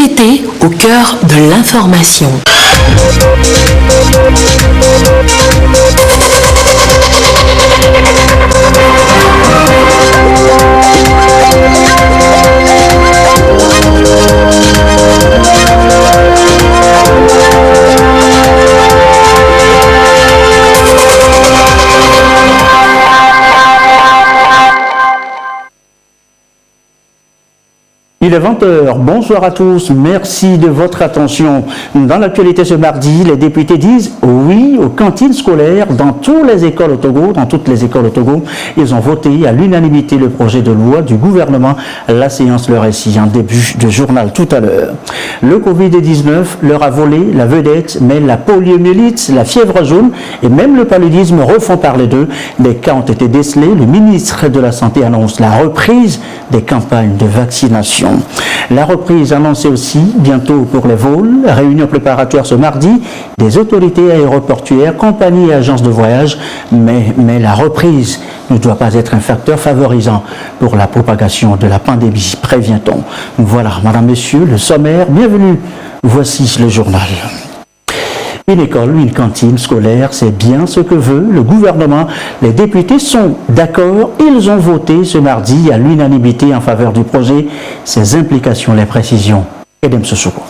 Vérité au cœur de l'information. Il est 20h. Bonsoir à tous. Merci de votre attention. Dans l'actualité ce mardi, les députés disent oui aux cantines scolaires dans toutes les écoles au Togo. Ils ont voté à l'unanimité le projet de loi du gouvernement. La séance leur est ici en début de journal tout à l'heure. Le Covid-19 leur a volé la vedette, mais la poliomyélite, la fièvre jaune et même le paludisme refont parler d'eux. Des cas ont été décelés. Le ministre de la Santé annonce la reprise des campagnes de vaccination. La reprise annoncée aussi bientôt pour les vols. Réunion préparatoire ce mardi des autorités aéroportuaires, compagnies et agences de voyage. Mais la reprise ne doit pas être un facteur favorisant pour la propagation de la pandémie, prévient-on. Voilà, madame, messieurs, le sommaire. Bienvenue. Voici le journal. Une école, une cantine scolaire, c'est bien ce que veut le gouvernement. Les députés sont d'accord. Ils ont voté ce mardi à l'unanimité en faveur du projet. Ses implications, les précisions. Edem Sosoko.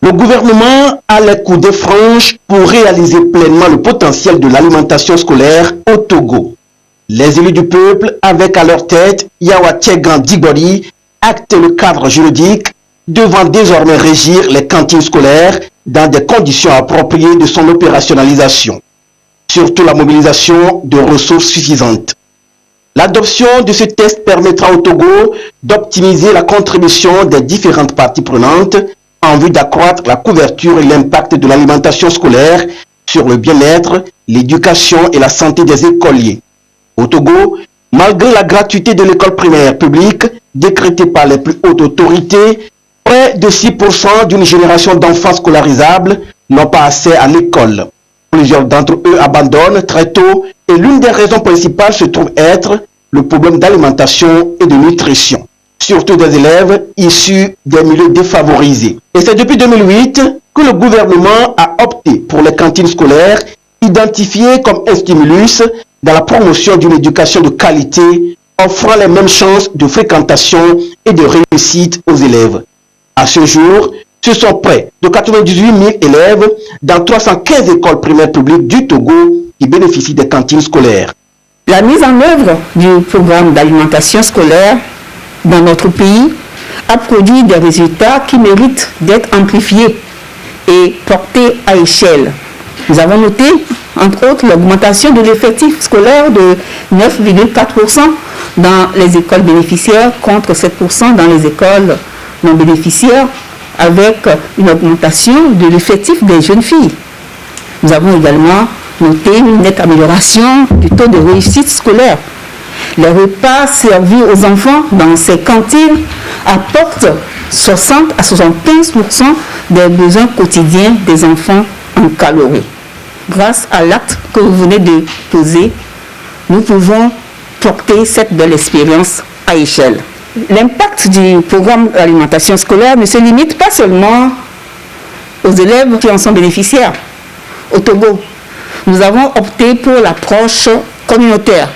Le gouvernement a les coudes franches pour réaliser pleinement le potentiel de l'alimentation scolaire au Togo. Les élus du peuple, avec à leur tête Yawa Tchegan Digori, actent le cadre juridique devant désormais régir les cantines scolaires dans des conditions appropriées de son opérationnalisation, surtout la mobilisation de ressources suffisantes. L'adoption de ce texte permettra au Togo d'optimiser la contribution des différentes parties prenantes en vue d'accroître la couverture et l'impact de l'alimentation scolaire sur le bien-être, l'éducation et la santé des écoliers. Au Togo, malgré la gratuité de l'école primaire publique décrétée par les plus hautes autorités, près de 6% d'une génération d'enfants scolarisables n'ont pas accès à l'école. Plusieurs d'entre eux abandonnent très tôt et l'une des raisons principales se trouve être le problème d'alimentation et de nutrition, surtout des élèves issus des milieux défavorisés. Et c'est depuis 2008 que le gouvernement a opté pour les cantines scolaires, identifiées comme un stimulus dans la promotion d'une éducation de qualité, offrant les mêmes chances de fréquentation et de réussite aux élèves. À ce jour, ce sont près de 98 000 élèves dans 315 écoles primaires publiques du Togo qui bénéficient des cantines scolaires. La mise en œuvre du programme d'alimentation scolaire dans notre pays a produit des résultats qui méritent d'être amplifiés et portés à échelle. Nous avons noté, entre autres, l'augmentation de l'effectif scolaire de 9,4% dans les écoles bénéficiaires contre 7% dans les écoles non bénéficiaires, avec une augmentation de l'effectif des jeunes filles. Nous avons également noté une nette amélioration du taux de réussite scolaire. Les repas servis aux enfants dans ces cantines apportent 60 à 75% des besoins quotidiens des enfants en calories. Grâce à l'acte que vous venez de poser, nous pouvons porter cette belle expérience à échelle. L'impact du programme d'alimentation scolaire ne se limite pas seulement aux élèves qui en sont bénéficiaires. Au Togo, nous avons opté pour l'approche communautaire,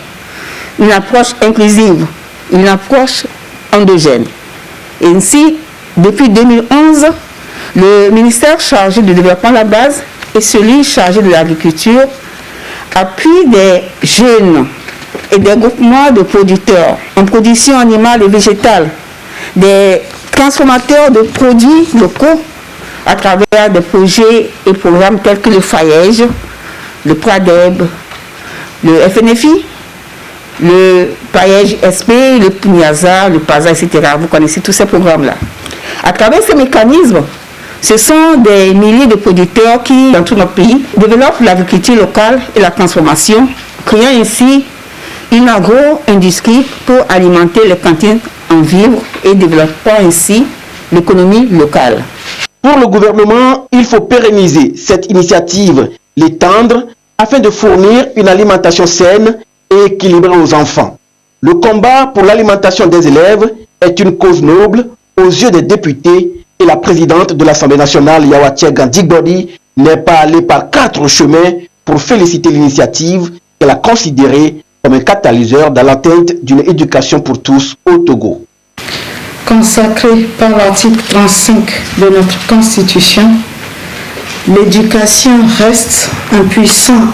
une approche inclusive, une approche endogène. Et ainsi, depuis 2011, le ministère chargé du développement de la base et celui chargé de l'agriculture appuient des jeunes et des groupements de producteurs en production animale et végétale, des transformateurs de produits locaux à travers des projets et programmes tels que le FAEJ, le PRADEB, le FNFI, le PAEJ SP, le PNIASA, le PASA, etc. Vous connaissez tous ces programmes-là. À travers ces mécanismes, ce sont des milliers de producteurs qui, dans tout notre pays, développent l'agriculture locale et la transformation, créant ainsi une agro-industrie pour alimenter les cantines en vivres et développant ainsi l'économie locale. Pour le gouvernement, il faut pérenniser cette initiative, l'étendre, afin de fournir une alimentation saine et équilibrée aux enfants. Le combat pour l'alimentation des élèves est une cause noble aux yeux des députés et la présidente de l'Assemblée nationale, Yawa Tchega Digbodi, n'est pas allée par 4 chemins pour féliciter l'initiative qu'elle a considérée comme un catalyseur dans l'atteinte d'une éducation pour tous au Togo. Consacrée par l'article 35 de notre Constitution, l'éducation reste un puissant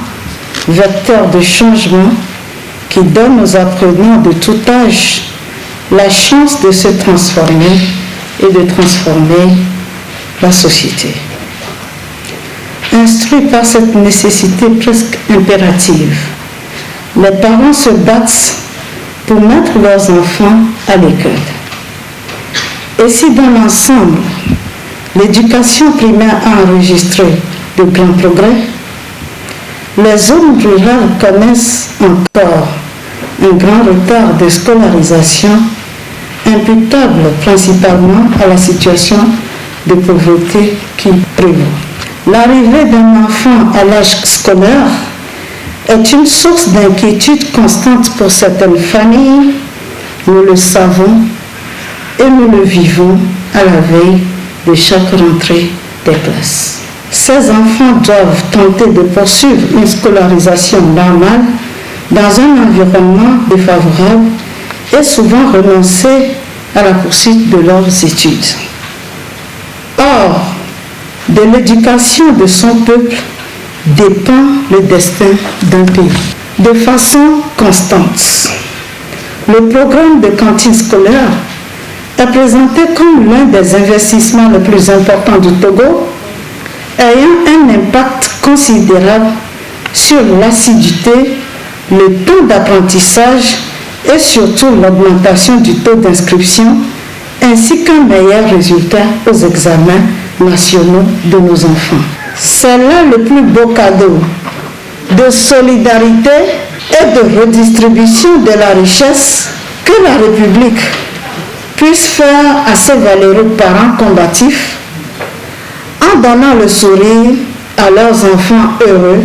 vecteur de changement qui donne aux apprenants de tout âge la chance de se transformer et de transformer la société. Instruits par cette nécessité presque impérative, les parents se battent pour mettre leurs enfants à l'école. Et si dans l'ensemble, l'éducation primaire a enregistré de grands progrès, les zones rurales connaissent encore un grand retard de scolarisation imputable principalement à la situation de pauvreté qui prévaut. L'arrivée d'un enfant à l'âge scolaire est une source d'inquiétude constante pour certaines familles. Nous le savons et nous le vivons à la veille de chaque rentrée des classes. Ces enfants doivent tenter de poursuivre une scolarisation normale dans un environnement défavorable et souvent renoncer à la poursuite de leurs études. Or, de l'éducation de son peuple dépend le destin d'un pays. De façon constante, le programme de cantine scolaire est présenté comme l'un des investissements les plus importants du Togo, ayant un impact considérable sur l'assiduité, le temps d'apprentissage et surtout l'augmentation du taux d'inscription, ainsi qu'un meilleur résultat aux examens nationaux de nos enfants. C'est là le plus beau cadeau de solidarité et de redistribution de la richesse que la République puisse faire à ses valeureux parents combatifs en donnant le sourire à leurs enfants heureux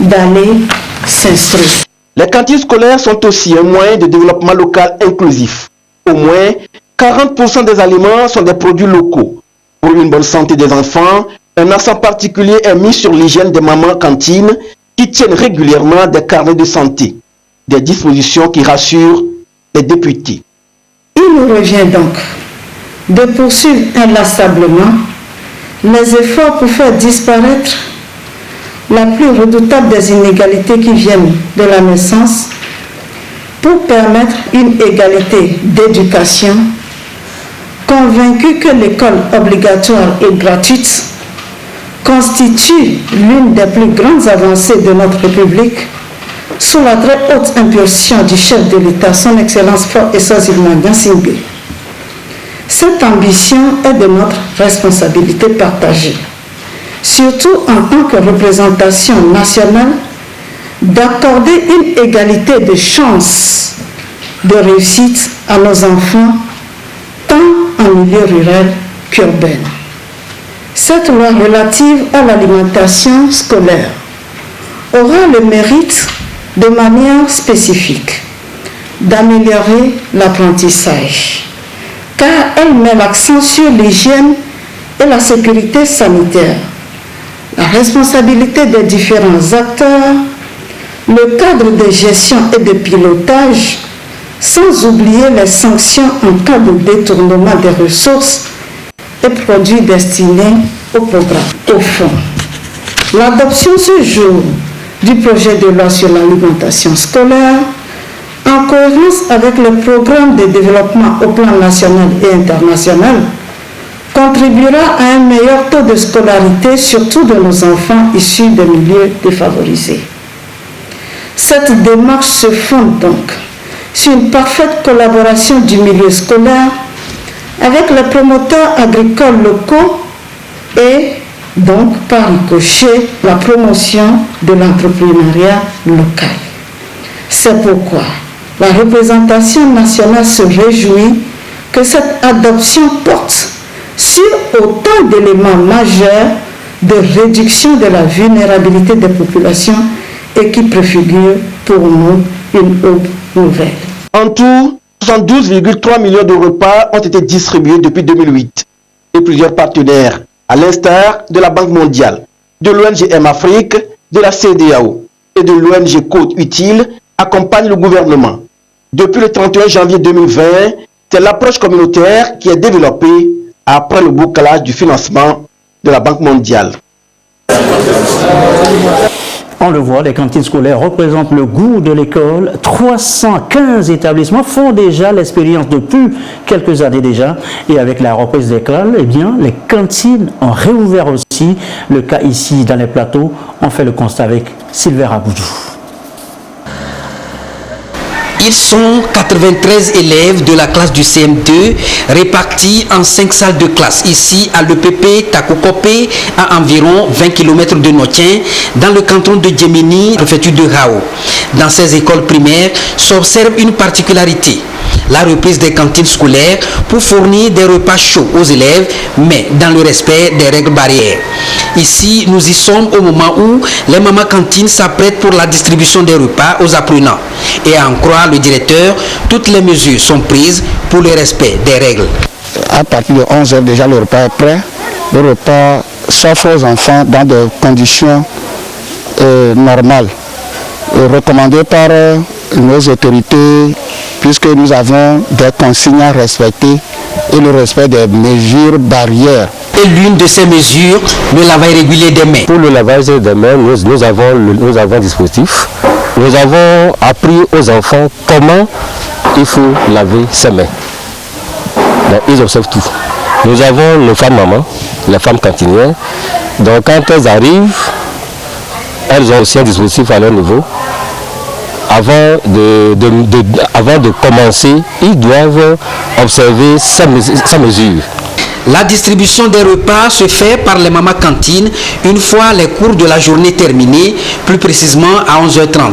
d'aller s'instruire. Les cantines scolaires sont aussi un moyen de développement local inclusif. Au moins 40% des aliments sont des produits locaux. Pour une bonne santé des enfants, un accent particulier est mis sur l'hygiène des mamans cantines qui tiennent régulièrement des carnets de santé, des dispositions qui rassurent les députés. Il nous revient donc de poursuivre inlassablement les efforts pour faire disparaître la plus redoutable des inégalités qui viennent de la naissance pour permettre une égalité d'éducation, convaincu que l'école obligatoire et gratuite constitue l'une des plus grandes avancées de notre République sous la très haute impulsion du chef de l'État, son Excellence Faure Eswazilman Gnassingbé. Cette ambition est de notre responsabilité partagée, surtout en tant que représentation nationale, d'accorder une égalité de chances de réussite à nos enfants, tant en milieu rural qu'urbain. Cette loi relative à l'alimentation scolaire aura le mérite, de manière spécifique, d'améliorer l'apprentissage, car elle met l'accent sur l'hygiène et la sécurité sanitaire, la responsabilité des différents acteurs, le cadre de gestion et de pilotage, sans oublier les sanctions en cas de détournement des ressources et produits destinés au programme. Au fond, l'adoption ce jour du projet de loi sur l'alimentation scolaire, en cohérence avec le programme de développement au plan national et international, contribuera à un meilleur taux de scolarité, surtout de nos enfants issus des milieux défavorisés. Cette démarche se fonde donc sur une parfaite collaboration du milieu scolaire avec les promoteurs agricoles locaux et donc par ricochet la promotion de l'entrepreneuriat local. C'est pourquoi la représentation nationale se réjouit que cette adoption porte sur autant d'éléments majeurs de réduction de la vulnérabilité des populations et qui préfigure pour nous une aube nouvelle. En tout, 72,3 millions de repas ont été distribués depuis 2008 et plusieurs partenaires, à l'instar de la Banque mondiale, de l'ONG M-Afrique, de la CEDEAO et de l'ONG Côte Utile, accompagnent le gouvernement. Depuis le 31 janvier 2020, c'est l'approche communautaire qui est développée après le bouclage du financement de la Banque mondiale. On le voit, les cantines scolaires représentent le goût de l'école. 315 établissements font déjà l'expérience depuis quelques années déjà. Et avec la reprise des écoles, eh bien, les cantines ont réouvert aussi. Le cas ici dans les plateaux, on fait le constat avec Sylvain Raboudou. Ils sont 93 élèves de la classe du CM2 répartis en 5 salles de classe. Ici à l'EPP Takokopé, à environ 20 km de Notien, dans le canton de Djemini, préfecture de Rao. Dans ces écoles primaires s'observe une particularité. La reprise des cantines scolaires pour fournir des repas chauds aux élèves, mais dans le respect des règles barrières. Ici, nous y sommes au moment où les mamans cantines s'apprêtent pour la distribution des repas aux apprenants. Et à en croire le directeur, toutes les mesures sont prises pour le respect des règles. À partir de 11 h déjà, le repas est prêt. Le repas s'offre aux enfants dans des conditions normales, recommandées par nos autorités, puisque nous avons des consignes à respecter et le respect des mesures barrières. Et l'une de ces mesures, le lavage régulier des mains. Pour le lavage des mains, nous avons un dispositif. Nous avons appris aux enfants comment il faut laver ses mains. Donc, ils observent tout. Nous avons nos femmes mamans, les femmes cantinières. Donc quand elles arrivent, elles ont aussi un dispositif à leur niveau. Avant de commencer, ils doivent observer sa mesure. La distribution des repas se fait par les mamans cantines une fois les cours de la journée terminés, plus précisément à 11h30.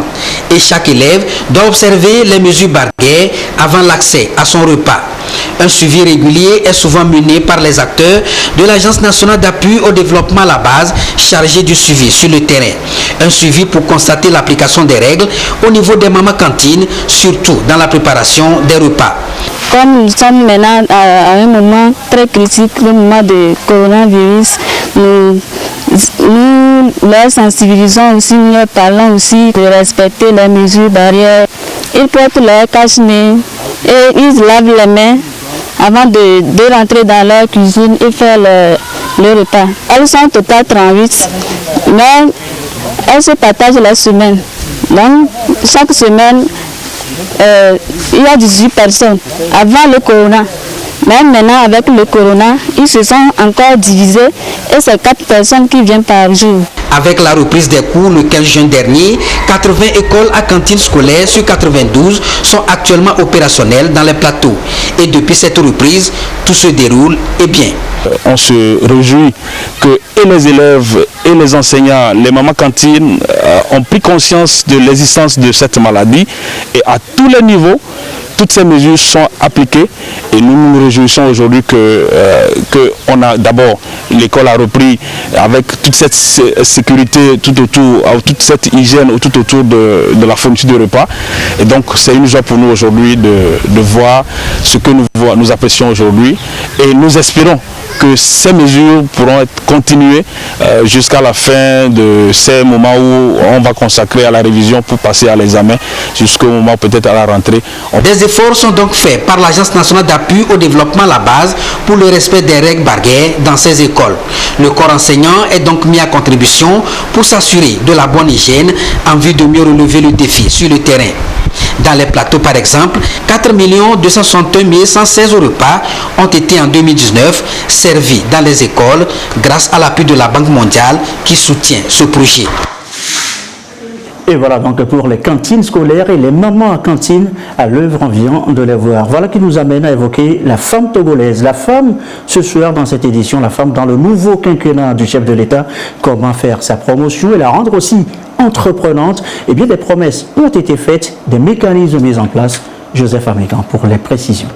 Et chaque élève doit observer les mesures barrières avant l'accès à son repas. Un suivi régulier est souvent mené par les acteurs de l'Agence nationale d'appui au développement à la base, chargée du suivi sur le terrain. Un suivi pour constater l'application des règles au niveau des mamans cantines, surtout dans la préparation des repas. Comme nous sommes maintenant à un moment très critique, le moment de coronavirus, nous leur sensibilisons aussi, nous leur parlons aussi de respecter les mesures barrières. Ils portent leur cache-nez et ils lavent les mains avant de rentrer dans leur cuisine et faire le repas. Elles sont au total 38, mais elles se partagent la semaine. Donc, chaque semaine, il y a 18 personnes avant le corona. Mais maintenant, avec le corona, ils se sont encore divisés et c'est 4 personnes qui viennent par jour. Avec la reprise des cours le 15 juin dernier, 80 écoles à cantine scolaire sur 92 sont actuellement opérationnelles dans les plateaux. Et depuis cette reprise, tout se déroule et bien. On se réjouit que et les élèves et les enseignants, les mamans cantines ont pris conscience de l'existence de cette maladie et à tous les niveaux, toutes ces mesures sont appliquées et nous nous réjouissons aujourd'hui que on a d'abord l'école a repris avec toute cette sécurité tout autour, toute cette hygiène tout autour de la fourniture de repas. Et donc c'est une joie pour nous aujourd'hui de voir ce que nous apprécions aujourd'hui et nous espérons que ces mesures pourront être continuées jusqu'à la fin de ces moments où on va consacrer à la révision pour passer à l'examen jusqu'au moment peut-être à la rentrée. Des efforts sont donc faits par l'Agence nationale d'appui au développement à la base pour le respect des règles barrières dans ces écoles. Le corps enseignant est donc mis à contribution pour s'assurer de la bonne hygiène en vue de mieux relever le défi sur le terrain. Dans les plateaux par exemple, 4 261 116 repas ont été en 2019 servis dans les écoles grâce à l'appui de la Banque mondiale qui soutient ce projet. Et voilà donc pour les cantines scolaires et les mamans à cantine à l'œuvre, on vient de les voir. Voilà qui nous amène à évoquer la femme togolaise. La femme, ce soir dans cette édition, la femme dans le nouveau quinquennat du chef de l'État, comment faire sa promotion et la rendre aussi entreprenante. Eh bien des promesses ont été faites, des mécanismes mis en place. Joseph Amégan pour les précisions.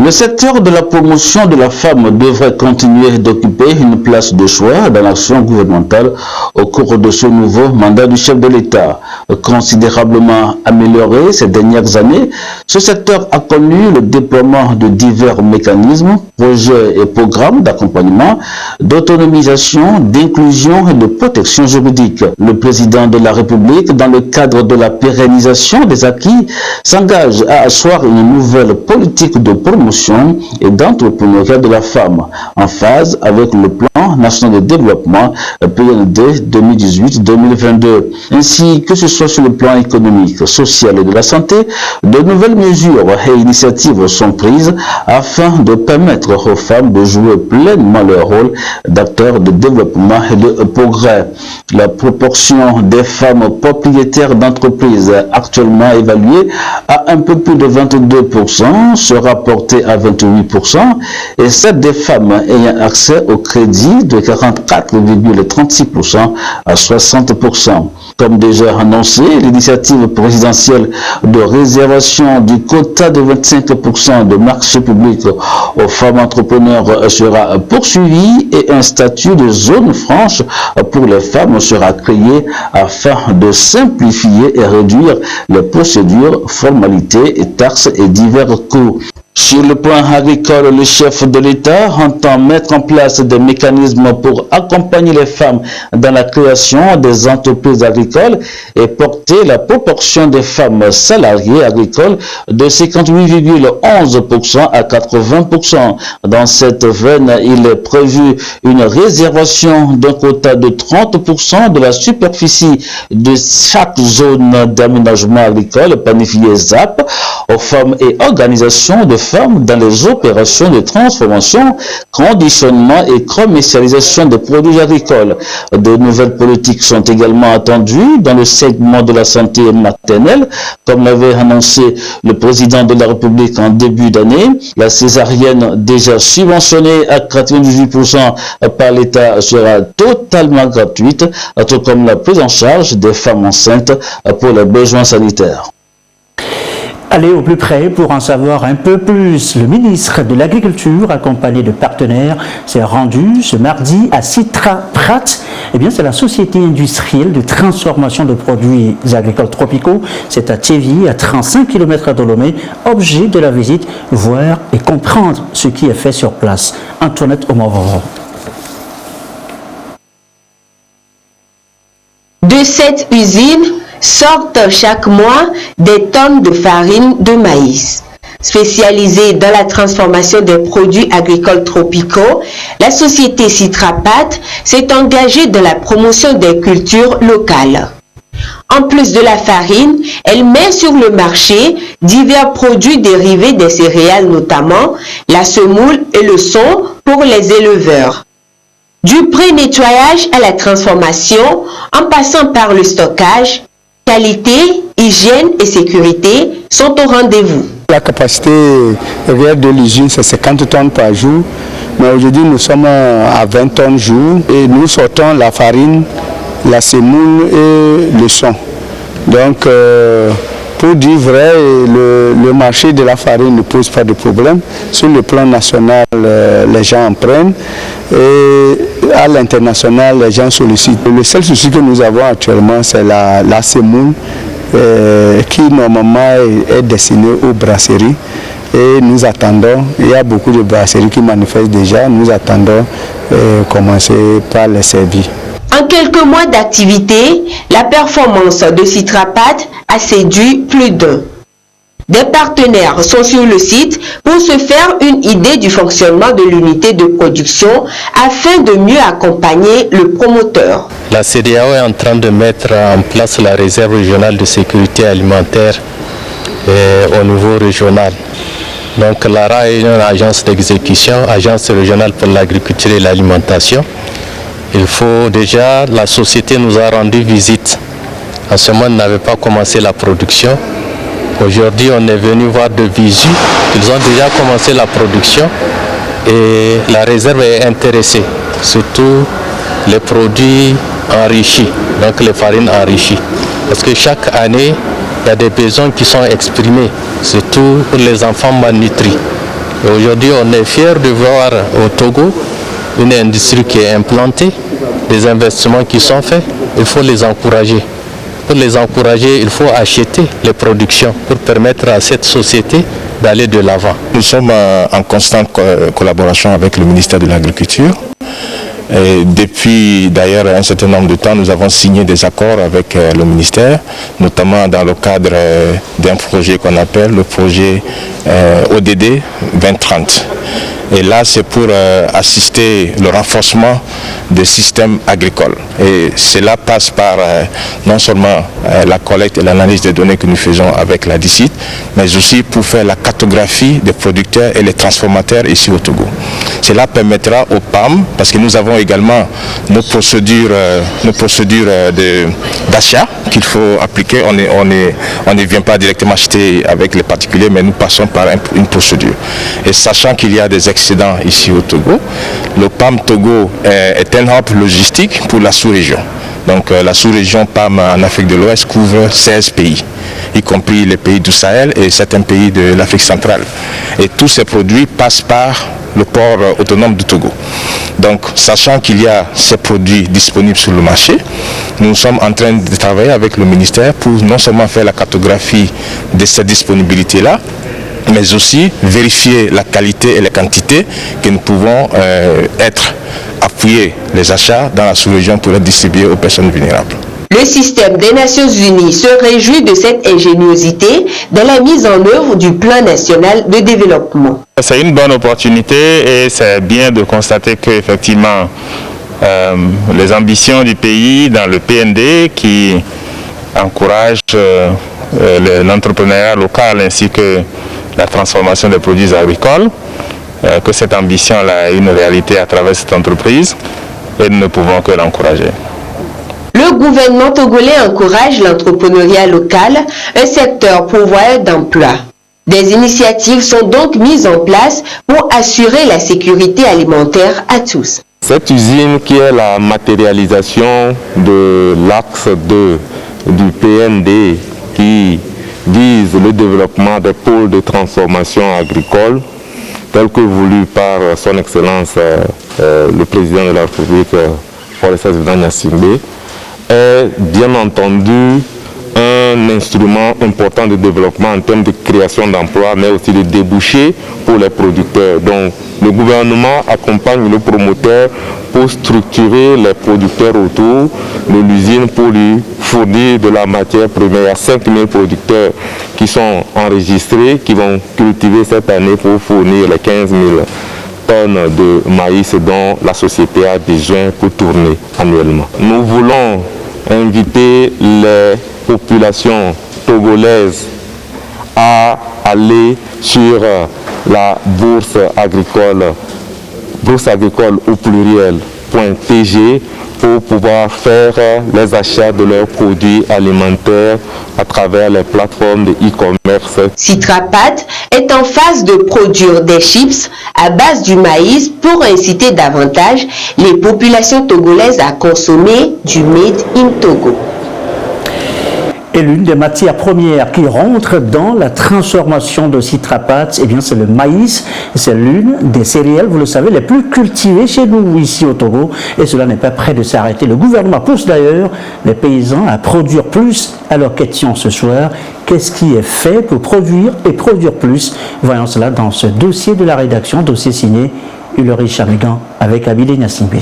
Le secteur de la promotion de la femme devrait continuer d'occuper une place de choix dans l'action gouvernementale au cours de ce nouveau mandat du chef de l'État. Considérablement amélioré ces dernières années, ce secteur a connu le déploiement de divers mécanismes, projets et programmes d'accompagnement, d'autonomisation, d'inclusion et de protection juridique. Le président de la République, dans le cadre de la pérennisation des acquis, s'engage à asseoir une nouvelle politique de promotion et d'entrepreneuriat de la femme, en phase avec le plan national de développement PND 2018-2022. Ainsi que ce soit sur le plan économique, social et de la santé, de nouvelles mesures et initiatives sont prises afin de permettre aux femmes de jouer pleinement leur rôle d'acteurs de développement et de progrès. La proportion des femmes propriétaires d'entreprises actuellement évaluée à un peu plus de 22% sera portée à 28% et celle des femmes ayant accès au crédit de 44,36% à 60%. Comme déjà annoncé, l'initiative présidentielle de réservation du quota de 25% de marché public aux femmes entrepreneurs sera poursuivie et un statut de zone franche pour les femmes sera créé afin de simplifier et réduire les procédures, formalités, taxes et divers coûts. Sur le plan agricole, le chef de l'État entend mettre en place des mécanismes pour accompagner les femmes dans la création des entreprises agricoles et porter la proportion des femmes salariées agricoles de 58,11% à 80%. Dans cette veine, il est prévu une réservation d'un quota de 30% de la superficie de chaque zone d'aménagement agricole planifiée ZAP aux femmes et organisations de femmes dans les opérations de transformation, conditionnement et commercialisation des produits agricoles. De nouvelles politiques sont également attendues dans le segment de la santé maternelle, comme l'avait annoncé le président de la République en début d'année. La césarienne, déjà subventionnée à 98% par l'État, sera totalement gratuite, tout comme la prise en charge des femmes enceintes pour les besoins sanitaires. Allez au plus près pour en savoir un peu plus. Le ministre de l'Agriculture, accompagné de partenaires, s'est rendu ce mardi à Citra Prat. Eh bien, c'est la société industrielle de transformation de produits agricoles tropicaux. C'est à Thévy, à 35 km de Lomé. Objet de la visite, voir et comprendre ce qui est fait sur place. Antoinette Omovoro. De cette usine sortent chaque mois des tonnes de farine de maïs. Spécialisée dans la transformation des produits agricoles tropicaux, la société Citrapat s'est engagée dans la promotion des cultures locales. En plus de la farine, elle met sur le marché divers produits dérivés des céréales, notamment la semoule et le son pour les éleveurs. Du pré-nettoyage à la transformation, en passant par le stockage, qualité, hygiène et sécurité sont au rendez-vous. La capacité réelle de l'usine, c'est 50 tonnes par jour, mais aujourd'hui nous sommes à 20 tonnes jour et nous sortons la farine, la semoule et le son. Donc, pour dire vrai, le marché de la farine ne pose pas de problème. Sur le plan national, les gens en prennent et à l'international, les gens sollicitent. Le seul souci que nous avons actuellement, c'est la semoule qui normalement est destinée aux brasseries. Et nous attendons, il y a beaucoup de brasseries qui manifestent déjà, nous attendons commencer par les servir. En quelques mois d'activité, la performance de Citrapat a séduit plus d'un. Des partenaires sont sur le site pour se faire une idée du fonctionnement de l'unité de production afin de mieux accompagner le promoteur. La CEDEAO est en train de mettre en place la réserve régionale de sécurité alimentaire au niveau régional. Donc l'ARA est une agence d'exécution, agence régionale pour l'agriculture et l'alimentation. Il faut déjà, la société nous a rendu visite. En ce moment, on n'avait pas commencé la production. Aujourd'hui, on est venu voir de visu. Ils ont déjà commencé la production et la réserve est intéressée, surtout les produits enrichis, donc les farines enrichies. Parce que chaque année, il y a des besoins qui sont exprimés, surtout pour les enfants malnutris. Aujourd'hui, on est fiers de voir au Togo une industrie qui est implantée, des investissements qui sont faits. Il faut les encourager. Pour les encourager, il faut acheter les productions pour permettre à cette société d'aller de l'avant. Nous sommes en constante collaboration avec le ministère de l'Agriculture. Et depuis d'ailleurs un certain nombre de temps, nous avons signé des accords avec le ministère, notamment dans le cadre d'un projet qu'on appelle le projet ODD 2030. Et là, c'est pour assister le renforcement des systèmes agricoles. Et cela passe par non seulement la collecte et l'analyse des données que nous faisons avec la DICIT, mais aussi pour faire la cartographie des producteurs et les transformateurs ici au Togo. Cela permettra aux PAM, parce que nous avons également nos procédures d'achat qu'il faut appliquer. On ne vient pas directement acheter avec les particuliers, mais nous passons par une procédure. Et sachant qu'il y a des excédents ici au Togo, le PAM Togo est un hub logistique pour la sous-région. Donc la sous-région PAM en Afrique de l'Ouest couvre 16 pays, y compris les pays du Sahel et certains pays de l'Afrique centrale. Et tous ces produits passent par le port autonome du Togo. Donc, sachant qu'il y a ces produits disponibles sur le marché, nous sommes en train de travailler avec le ministère pour non seulement faire la cartographie de cette disponibilité-là, mais aussi vérifier la qualité et les quantités que nous pouvons appuyer les achats dans la sous-région pour les distribuer aux personnes vulnérables. Le système des Nations Unies se réjouit de cette ingéniosité dans la mise en œuvre du plan national de développement. C'est une bonne opportunité et c'est bien de constater qu'effectivement les ambitions du pays dans le PND qui encouragent l'entrepreneuriat local ainsi que la transformation des produits agricoles, que cette ambition-là est une réalité à travers cette entreprise et nous ne pouvons que l'encourager. Le gouvernement togolais encourage l'entrepreneuriat local, un secteur pourvoyeur d'emplois. Des initiatives sont donc mises en place pour assurer la sécurité alimentaire à tous. Cette usine qui est la matérialisation de l'axe 2 du PND qui vise le développement des pôles de transformation agricole tel que voulu par son Excellence le Président de la République, Forest Gnassingbé, est bien entendu un instrument important de développement en termes de création d'emplois, mais aussi de débouchés pour les producteurs. Donc, le gouvernement accompagne le promoteur pour structurer les producteurs autour de l'usine pour lui fournir de la matière première. Il y a 5000 producteurs qui sont enregistrés, qui vont cultiver cette année pour fournir les 15 000 tonnes de maïs dont la société a besoin pour tourner annuellement. Nous voulons inviter les populations togolaises à aller sur la bourse agricole au pluriel.tg pour pouvoir faire les achats de leurs produits alimentaires à travers les plateformes de e-commerce. Citrapat est en phase de produire des chips à base du maïs pour inciter davantage les populations togolaises à consommer du Made in Togo. Et l'une des matières premières qui rentre dans la transformation de Citrapat, eh bien c'est le maïs. C'est l'une des céréales, vous le savez, les plus cultivées chez nous ici au Togo. Et cela n'est pas prêt de s'arrêter. Le gouvernement pousse d'ailleurs les paysans à produire plus. Alors question ce soir, qu'est-ce qui est fait pour produire et produire plus? Voyons cela dans ce dossier de la rédaction, dossier signé Ulrich Chamigan avec Abidé Gnassingbé.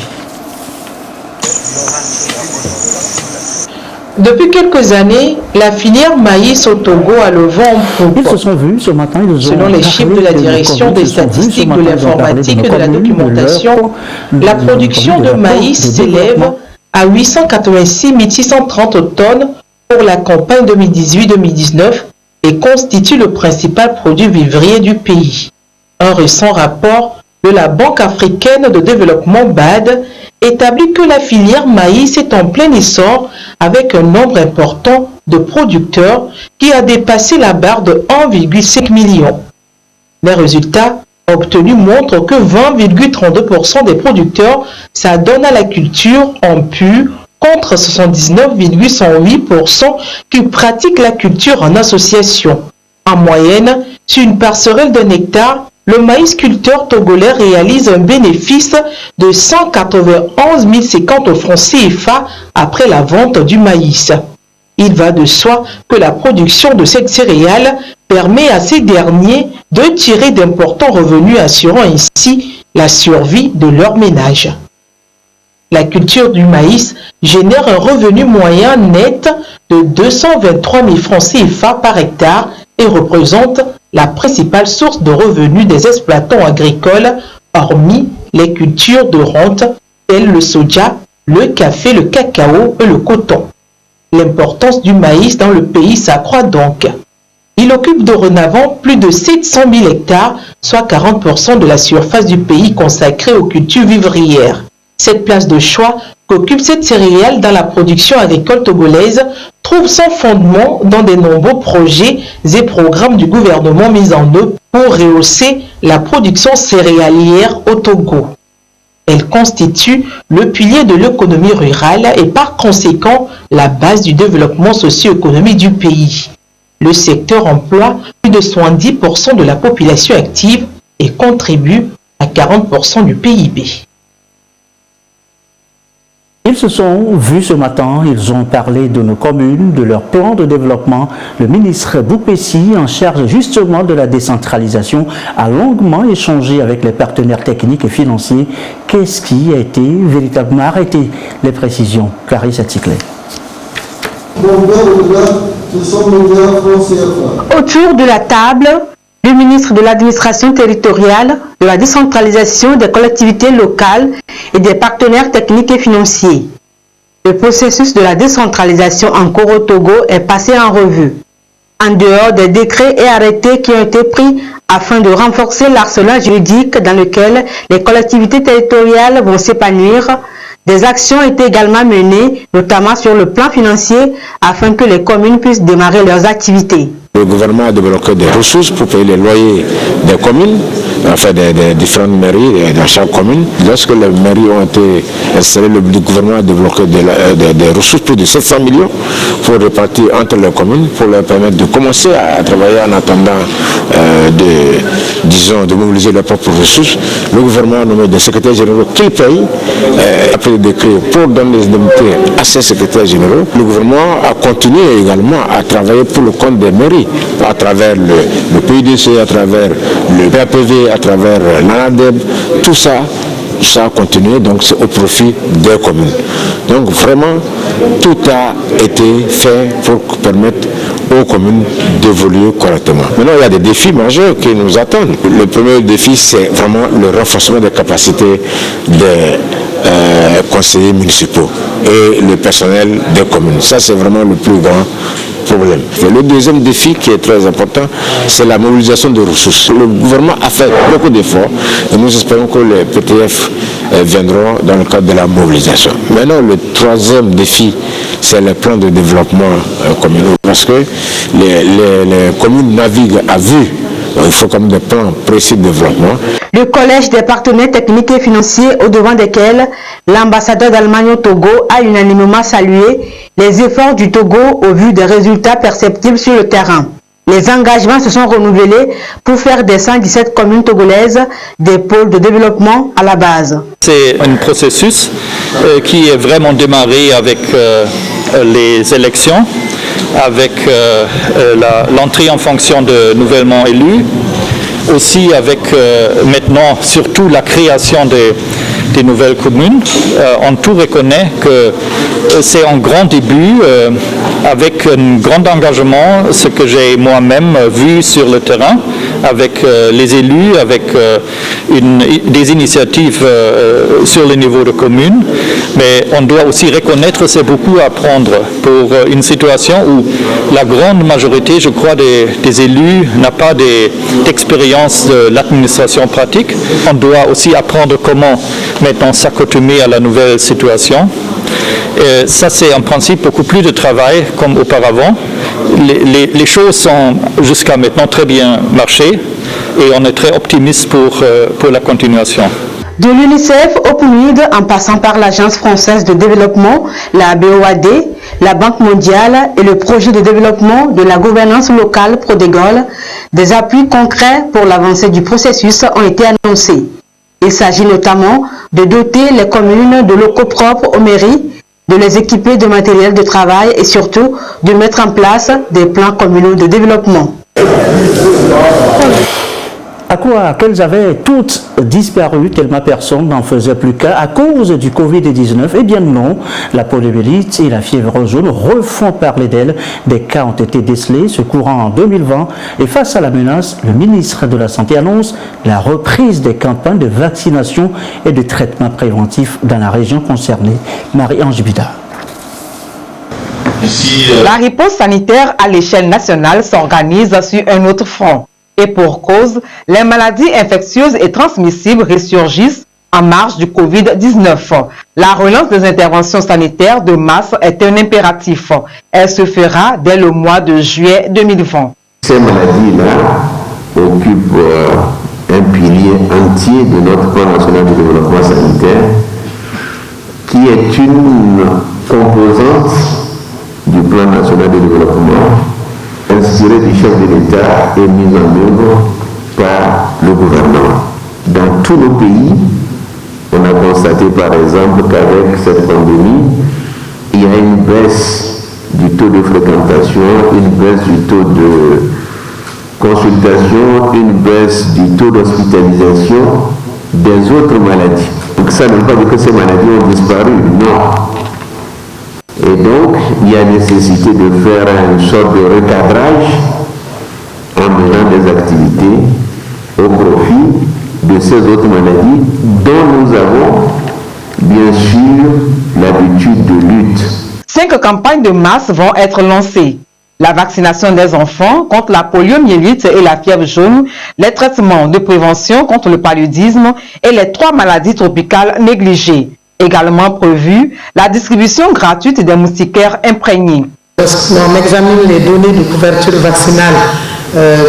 Depuis quelques années, la filière maïs au Togo a le vent en poupe. Ils se sont vus ce matin, selon les chiffres de la direction des statistiques de l'informatique et de la documentation, la production de maïs s'élève à 886 630 tonnes pour la campagne 2018-2019 et constitue le principal produit vivrier du pays. Un récent rapport de la Banque africaine de développement BAD établit que la filière maïs est en plein essor avec un nombre important de producteurs qui a dépassé la barre de 1,5 million. Les résultats obtenus montrent que 20,32% des producteurs s'adonnent à la culture en pu contre 79,108% qui pratiquent la culture en association. En moyenne, sur une parcelle d'un hectare, le maïsculteur togolais réalise un bénéfice de 191 050 francs CFA après la vente du maïs. Il va de soi que la production de cette céréale permet à ces derniers de tirer d'importants revenus, assurant ainsi la survie de leur ménage. La culture du maïs génère un revenu moyen net de 223 000 francs CFA par hectare et représente la principale source de revenus des exploitants agricoles, hormis les cultures de rente telles le soja, le café, le cacao et le coton. L'importance du maïs dans le pays s'accroît donc. Il occupe dorénavant plus de 700 000 hectares, soit 40% de la surface du pays consacrée aux cultures vivrières. Cette place de choix qu'occupe cette céréale dans la production agricole togolaise trouve son fondement dans de nombreux projets et programmes du gouvernement mis en œuvre pour rehausser la production céréalière au Togo. Elle constitue le pilier de l'économie rurale et par conséquent la base du développement socio-économique du pays. Le secteur emploie plus de 70% de la population active et contribue à 40% du PIB. Ils se sont vus ce matin, ils ont parlé de nos communes, de leur plan de développement. Le ministre Boupessi, en charge justement de la décentralisation, a longuement échangé avec les partenaires techniques et financiers. Qu'est-ce qui a été véritablement arrêté? Les précisions, Clarisse Aticlé. Autour de la table, le ministre de l'administration territoriale, de la décentralisation des collectivités locales et des partenaires techniques et financiers. Le processus de la décentralisation en cours au Togo est passé en revue. En dehors des décrets et arrêtés qui ont été pris afin de renforcer l'arsenal juridique dans lequel les collectivités territoriales vont s'épanouir, des actions ont été également menées, notamment sur le plan financier, afin que les communes puissent démarrer leurs activités. Le gouvernement a débloqué des ressources pour payer les loyers des communes, enfin des différentes mairies dans chaque commune. Lorsque les mairies ont été installées, le gouvernement a débloqué des ressources, plus de 700 millions, pour répartir entre les communes, pour leur permettre de commencer à travailler en attendant de mobiliser leurs propres ressources. Le gouvernement a nommé des secrétaires généraux qui payent, après le décret, pour donner des indemnités à ces secrétaires généraux. Le gouvernement a continué également à travailler pour le compte des mairies, à travers le PIDC, à travers le PAPV, à travers l'ANADEB, tout ça a continué, donc c'est au profit des communes. Donc vraiment, tout a été fait pour permettre aux communes d'évoluer correctement. Maintenant, il y a des défis majeurs qui nous attendent. Le premier défi, c'est vraiment le renforcement des capacités des conseillers municipaux et le personnel des communes. Ça, c'est vraiment le plus grand problème. Et le deuxième défi qui est très important, c'est la mobilisation de ressources. Le gouvernement a fait beaucoup d'efforts et nous espérons que les PTF viendront dans le cadre de la mobilisation. Maintenant, le troisième défi, c'est le plan de développement communal, parce que les communes naviguent à vue. Il faut comme des plans précis de développement. Le collège des partenaires techniques et financiers, au devant desquels l'ambassadeur d'Allemagne au Togo a unanimement salué les efforts du Togo au vu des résultats perceptibles sur le terrain. Les engagements se sont renouvelés pour faire des 117 communes togolaises des pôles de développement à la base. C'est un processus qui est vraiment démarré avec les élections, avec l'entrée en fonction de nouvellement élus, aussi avec maintenant surtout la création des nouvelles communes. On tout reconnaît que c'est un grand début avec un grand engagement, ce que j'ai moi-même vu sur le terrain, avec les élus, avec des initiatives sur le niveau de communes. Mais on doit aussi reconnaître que c'est beaucoup à apprendre pour une situation où la grande majorité, je crois, des élus n'a pas d'expérience de l'administration pratique. On doit aussi apprendre comment maintenant s'accoutumer à la nouvelle situation. Et ça, c'est en principe beaucoup plus de travail comme auparavant. Les choses ont jusqu'à maintenant très bien marché et on est très optimiste pour la continuation. De l'UNICEF au PNUD, en passant par l'Agence française de développement, la BOAD, la Banque mondiale et le projet de développement de la gouvernance locale Prodégol, des appuis concrets pour l'avancée du processus ont été annoncés. Il s'agit notamment de doter les communes de locaux propres aux mairies, de les équiper de matériel de travail et surtout de mettre en place des plans communaux de développement. À quoi qu'elles avaient toutes disparu tellement personne n'en faisait plus cas à cause du Covid-19? Eh bien non, la poliomyélite et la fièvre jaune refont parler d'elles. Des cas ont été décelés ce courant en 2020 et face à la menace, le ministre de la Santé annonce la reprise des campagnes de vaccination et de traitement préventif dans la région concernée. Marie-Ange Bida. La riposte sanitaire à l'échelle nationale s'organise sur un autre front. Et pour cause, les maladies infectieuses et transmissibles ressurgissent en marge du Covid-19. La relance des interventions sanitaires de masse est un impératif. Elle se fera dès le mois de juillet 2020. Ces maladies-là occupent un pilier entier de notre plan national de développement sanitaire qui est une composante du plan national de développement inspiré du chef de l'État et mis en œuvre par le gouvernement. Dans tous nos pays, on a constaté par exemple qu'avec cette pandémie, il y a une baisse du taux de fréquentation, une baisse du taux de consultation, une baisse du taux d'hospitalisation des autres maladies. Donc ça ne veut pas dire que ces maladies ont disparu, non. Et donc, il y a nécessité de faire une sorte de recadrage en menant des activités au profit de ces autres maladies dont nous avons bien sûr l'habitude de lutte. 5 campagnes de masse vont être lancées. La vaccination des enfants contre la poliomyélite et la fièvre jaune, les traitements de prévention contre le paludisme et les 3 maladies tropicales négligées. Également prévu la distribution gratuite des moustiquaires imprégnés. Lorsqu'on examine les données de couverture vaccinale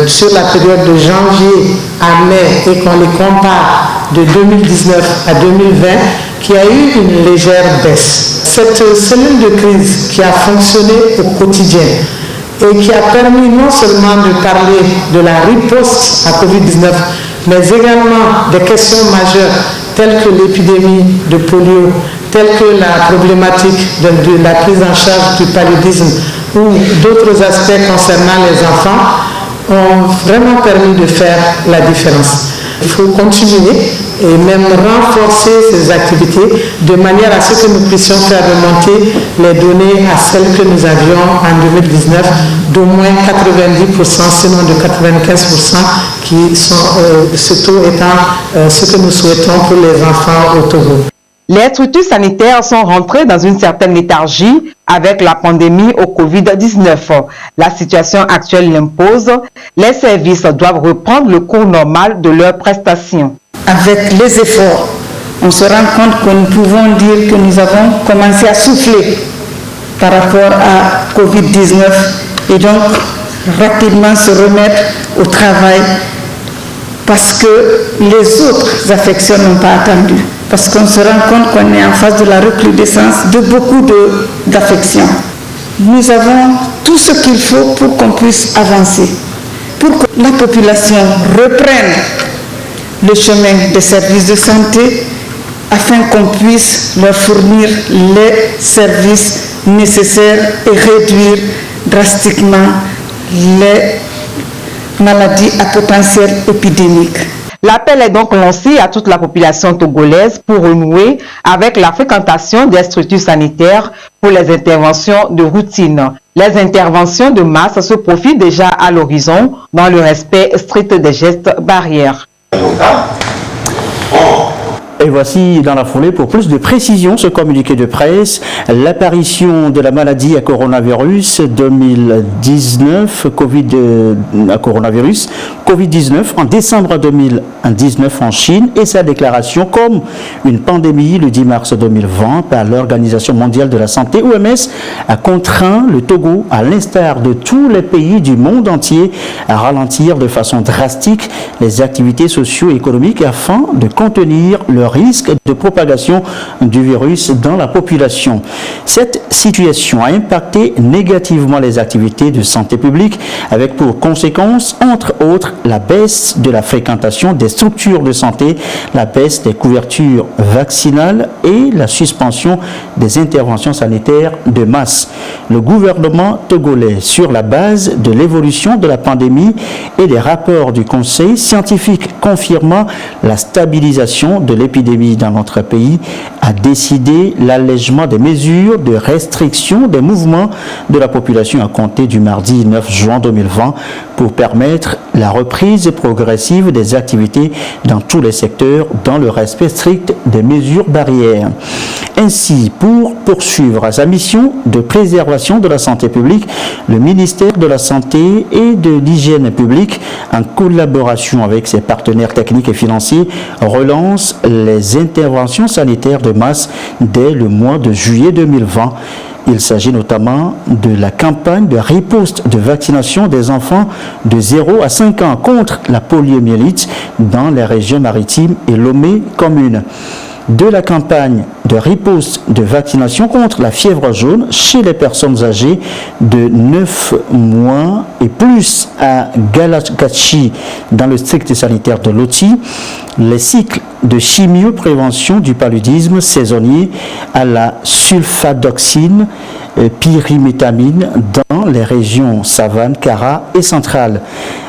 sur la période de janvier à mai et qu'on les compare de 2019 à 2020, qu'il y a eu une légère baisse. Cette cellule de crise qui a fonctionné au quotidien et qui a permis non seulement de parler de la riposte à Covid-19, mais également des questions majeures telles que l'épidémie de polio, telles que la problématique de la prise en charge du paludisme ou d'autres aspects concernant les enfants, ont vraiment permis de faire la différence. Il faut continuer et même renforcer ces activités de manière à ce que nous puissions faire remonter les données à celles que nous avions en 2019 d'au moins 90%, sinon de 95%, qui sont ce taux étant ce que nous souhaitons pour les enfants au Togo. Les structures sanitaires sont rentrées dans une certaine léthargie avec la pandémie au Covid-19. La situation actuelle l'impose. Les services doivent reprendre le cours normal de leurs prestations. Avec les efforts, on se rend compte que nous pouvons dire que nous avons commencé à souffler par rapport à Covid-19 et donc rapidement se remettre au travail parce que les autres affections n'ont pas attendu. Parce qu'on se rend compte qu'on est en face de la recrudescence de beaucoup d'affections. Nous avons tout ce qu'il faut pour qu'on puisse avancer, pour que la population reprenne le chemin des services de santé, afin qu'on puisse leur fournir les services nécessaires et réduire drastiquement les maladies à potentiel épidémique. L'appel est donc lancé à toute la population togolaise pour renouer avec la fréquentation des structures sanitaires pour les interventions de routine. Les interventions de masse se profilent déjà à l'horizon dans le respect strict des gestes barrières. Et voici dans la foulée, pour plus de précision, ce communiqué de presse, l'apparition de la maladie à coronavirus 2019, Covid-19 en décembre 2019 en Chine et sa déclaration comme une pandémie le 10 mars 2020 par l'Organisation mondiale de la santé, OMS, a contraint le Togo, à l'instar de tous les pays du monde entier, à ralentir de façon drastique les activités socio-économiques afin de contenir le risque de propagation du virus dans la population. Cette situation a impacté négativement les activités de santé publique avec pour conséquence, entre autres, la baisse de la fréquentation des structures de santé, la baisse des couvertures vaccinales et la suspension des interventions sanitaires de masse. Le gouvernement togolais, sur la base de l'évolution de la pandémie et des rapports du Conseil scientifique confirmant la stabilisation de l'épidémie dans notre pays, a décidé l'allègement des mesures de restriction des mouvements de la population à compter du mardi 9 juin 2020 pour permettre la reprise progressive des activités dans tous les secteurs dans le respect strict des mesures barrières. Ainsi, pour poursuivre sa mission de préservation de la santé publique, le ministère de la Santé et de l'Hygiène publique, en collaboration avec ses partenaires techniques et financiers, relance les interventions sanitaires de masse dès le mois de juillet 2020. Il s'agit notamment de la campagne de riposte de vaccination des enfants de 0 à 5 ans contre la poliomyélite dans les régions maritimes et Lomé commune. De la campagne de riposte de vaccination contre la fièvre jaune chez les personnes âgées de 9 mois et plus à Galagachi dans le district sanitaire de Loti, les cycles de chimioprévention du paludisme saisonnier à la sulfadoxine, pyrimétamine dans les régions Savane, Kara et Centrale.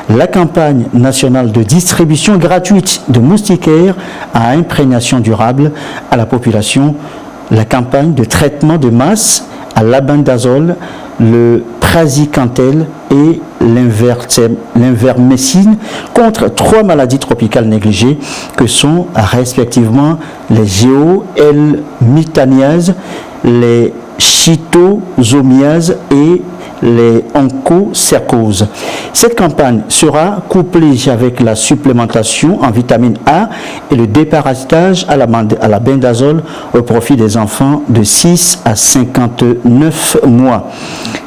La campagne nationale de distribution gratuite de moustiquaires à imprégnation durable à la population, la campagne de traitement de masse à l'abendazole, le praziquantel et l'invermécine contre 3 maladies tropicales négligées que sont respectivement les géohelmintaniases, les chytosomiases et les onchocercoses. Cette campagne sera couplée avec la supplémentation en vitamine A et le déparasitage à la bendazole au profit des enfants de 6 à 59 mois.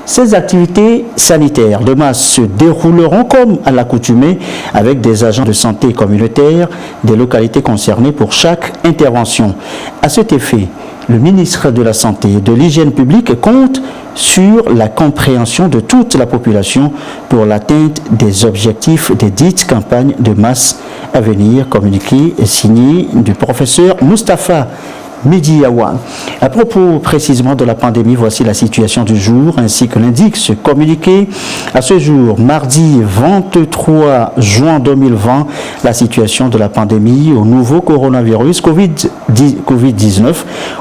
Ces activités sanitaires de masse se dérouleront comme à l'accoutumée avec des agents de santé communautaires des localités concernées pour chaque intervention. À cet effet, le ministre de la Santé et de l'Hygiène publique compte sur la compréhension de toute la population pour l'atteinte des objectifs des dites campagnes de masse à venir, communiqué et signé du professeur Moustapha Midiawa. À propos précisément de la pandémie, voici la situation du jour ainsi que l'indique ce communiqué. À ce jour, mardi 23 juin 2020, la situation de la pandémie au nouveau coronavirus Covid-19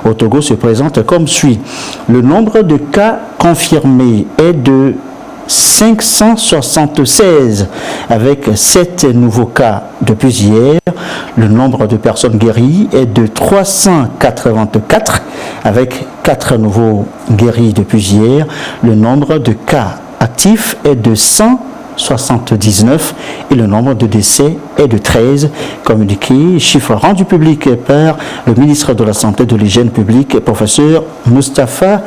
au Togo se présente comme suit. Le nombre de cas confirmés est de 576 avec 7 nouveaux cas depuis hier. Le nombre de personnes guéries est de 384 avec 4 nouveaux guéris depuis hier. Le nombre de cas actifs est de 179 et le nombre de décès est de 13. Communiqué, chiffre rendu public par le ministre de la Santé et de l'Hygiène publique, professeur Moustapha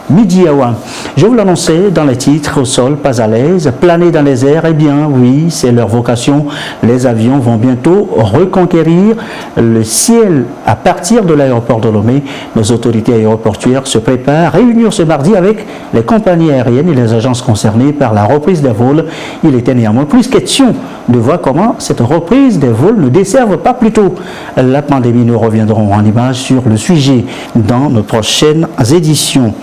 Midiawa. Je vous l'annonçais dans les titres, au sol, pas à l'aise, planer dans les airs, eh bien oui, c'est leur vocation. Les avions vont bientôt reconquérir le ciel à partir de l'aéroport de Lomé. Nos autorités aéroportuaires se préparent à réunir ce mardi avec les compagnies aériennes et les agences concernées par la reprise des vols. Il était néanmoins plus question de voir comment cette reprise des vols ne desserve pas plus tôt la pandémie. Nous reviendrons en image sur le sujet dans nos prochaines éditions.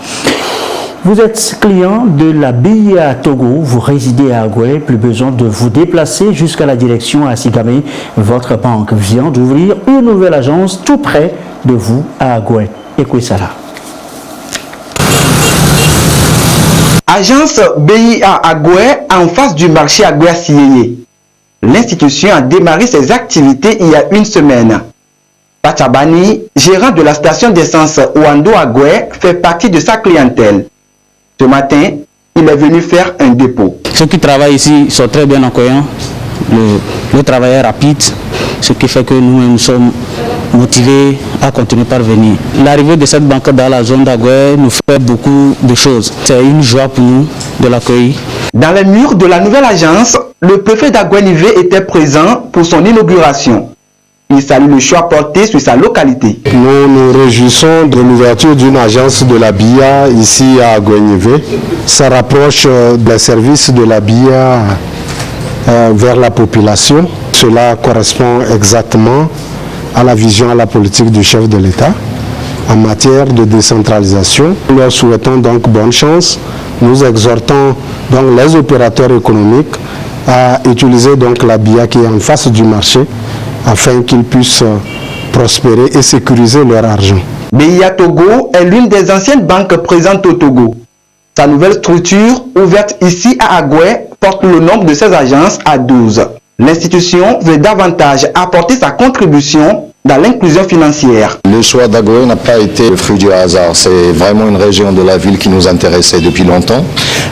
Vous êtes client de la BIA Togo, vous résidez à Agoué, plus besoin de vous déplacer jusqu'à la direction à Sigamé. Votre banque vient d'ouvrir une nouvelle agence tout près de vous à Agoué. Écoutez ça là. Agence BIA Agoué en face du marché Agoué Siyeye. L'institution a démarré ses activités il y a une semaine. Pachabani, gérant de la station d'essence Ouando Agoué, fait partie de sa clientèle. Ce matin, il est venu faire un dépôt. Ceux qui travaillent ici sont très bien accueillants. Le travail est rapide, ce qui fait que nous sommes motivés à continuer par venir. L'arrivée de cette banque dans la zone d'Agoué nous fait beaucoup de choses. C'est une joie pour nous de l'accueillir. Dans les murs de la nouvelle agence, le préfet d'Agoué-Nivé était présent pour son inauguration. Il salue le choix porté sur sa localité. Nous nous réjouissons de l'ouverture d'une agence de la BIA ici à Gouénivé. Ça rapproche des services de la BIA vers la population. Cela correspond exactement à la vision, à la politique du chef de l'État en matière de décentralisation. Nous leur souhaitons donc bonne chance. Nous exhortons donc les opérateurs économiques à utiliser donc la BIA qui est en face du marché afin qu'ils puissent prospérer et sécuriser leur argent. BIA Togo est l'une des anciennes banques présentes au Togo. Sa nouvelle structure, ouverte ici à Agoué, porte le nombre de ses agences à 12. L'institution veut davantage apporter sa contribution dans l'inclusion financière. Le choix d'Agoué n'a pas été le fruit du hasard. C'est vraiment une région de la ville qui nous intéressait depuis longtemps.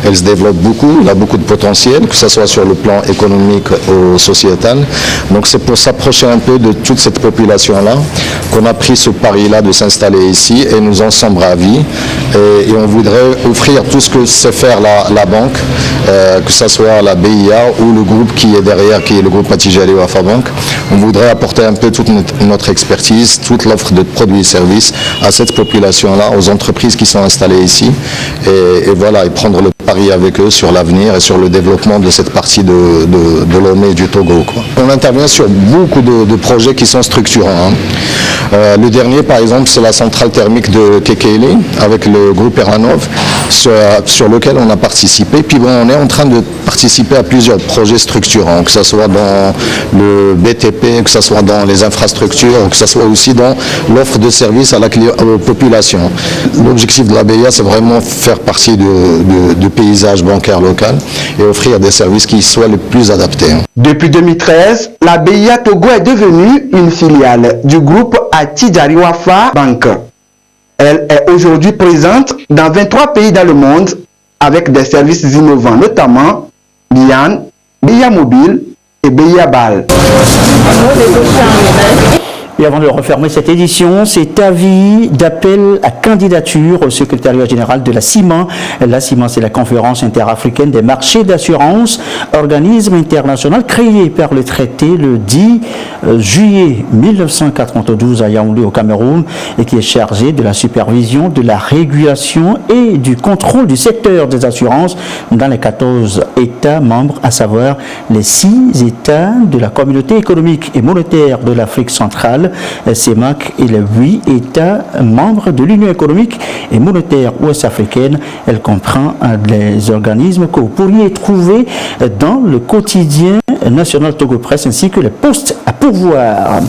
Elle se développe beaucoup, elle a beaucoup de potentiel, que ce soit sur le plan économique ou sociétal. Donc c'est pour s'approcher un peu de toute cette population-là qu'on a pris ce pari-là de s'installer ici et nous en sommes ravis. Et on voudrait offrir tout ce que sait faire la banque, que ce soit la BIA ou le groupe qui est derrière, qui est le groupe Matijali Wafa Bank. On voudrait apporter un peu toute notre expertise, toute l'offre de produits et services à cette population-là, aux entreprises qui sont installées ici, et voilà, et prendre le pari avec eux sur l'avenir et sur le développement de cette partie de Lomé et du Togo, quoi. On intervient sur beaucoup de projets qui sont structurants. Le dernier, par exemple, c'est la centrale thermique de Kekele avec le groupe Eranov, sur lequel on a participé. Puis bon, on est en train de participer à plusieurs projets structurants, que ce soit dans le BTP, que ce soit dans les infrastructures, que ce soit aussi dans l'offre de services à la population. L'objectif de la BIA, c'est vraiment faire partie du paysage bancaire local et offrir des services qui soient les plus adaptés. Depuis 2013, la BIA Togo est devenue une filiale du groupe Matijali Wafa Bank. Elle est aujourd'hui présente dans 23 pays dans le monde avec des services innovants, notamment BIAN, BIA Mobile et BIA Bal. Et avant de refermer cette édition, c'est avis d'appel à candidature au secrétariat général de la CIMA. La CIMA, c'est la conférence interafricaine des marchés d'assurance, organisme international créé par le traité le 10 juillet 1992 à Yaoundé au Cameroun et qui est chargé de la supervision, de la régulation et du contrôle du secteur des assurances dans les 14 États membres, à savoir les 6 États de la communauté économique et monétaire de l'Afrique centrale, CEMAC, et les 8 États membres de l'Union économique et monétaire ouest-africaine. Elle comprend les organismes que vous pourriez trouver dans le quotidien national Togo Presse ainsi que les postes à pourvoir.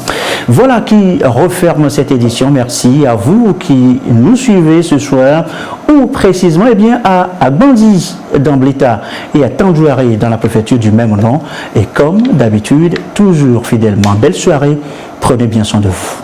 Voilà qui referme cette édition. Merci à vous qui nous suivez ce soir, ou précisément à Bandi dans Blita et à Tandjouaré dans la préfecture du même nom. Et comme d'habitude, toujours fidèlement, belle soirée. Prenez bien soin de vous.